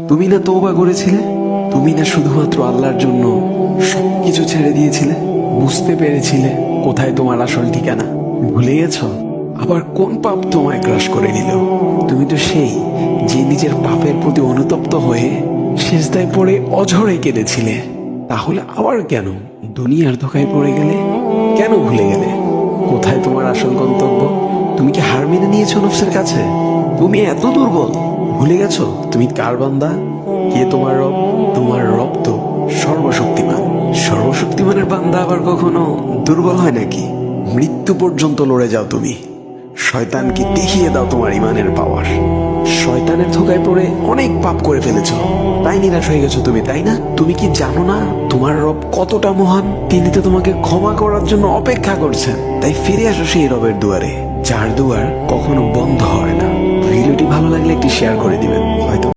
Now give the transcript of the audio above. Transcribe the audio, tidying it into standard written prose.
তুমি না তওবা করেছিলে? তুমি না শুধুমাত্র আল্লাহর জন্য সবকিছু ছেড়ে দিয়েছিলে? বুঝতে পেরেছিলে কোথায় তোমার আসল ঠিকানা? ভুলে গেছো? আবার কোন পাপ তোমায় গ্রাস করে নিল? তুমি তো সেই যে নিজের পাপের প্রতি অনুতপ্ত হয়ে সিজদায় পড়ে অঝরে কেঁদেছিলে। তাহলে আবার কেন দুনিয়ার ধোঁকায় পড়ে গেলে? কেন ভুলে গেলে কোথায় তোমার আসল গন্তব্য? তুমি কি হার মেনে নিয়েছো নফসের কাছে? তুমি এত দুর্বল, ভুলে গেছো তুমি কার বান্দা? কে তোমার রব? তোমার রব তো সর্বশক্তিমান। সর্বশক্তিমানের বান্দা আবার কখনো দুর্বল হয় নাকি? মৃত্যু পর্যন্ত লড়ে যাও তুমি। শয়তানকে দেখিয়ে দাও তোমার ইমানের পাওয়ার। শয়তানের ধোকায় পড়ে অনেক পাপ করে ফেলেছো, তাই নিরাশ হয়ে গেছো তুমি, তাই না? তুমি কি জানো না তোমার রব কতটা মহান? তিনি তো তোমাকে ক্ষমা করার জন্য অপেক্ষা করছেন। তাই ফিরে আসো সেই রবের দুয়ারে, যার দুয়ার কখনো বন্ধ হয় না। ভিডিওটি ভালো লাগলে একটি শেয়ার করে দিবেন। হয়তো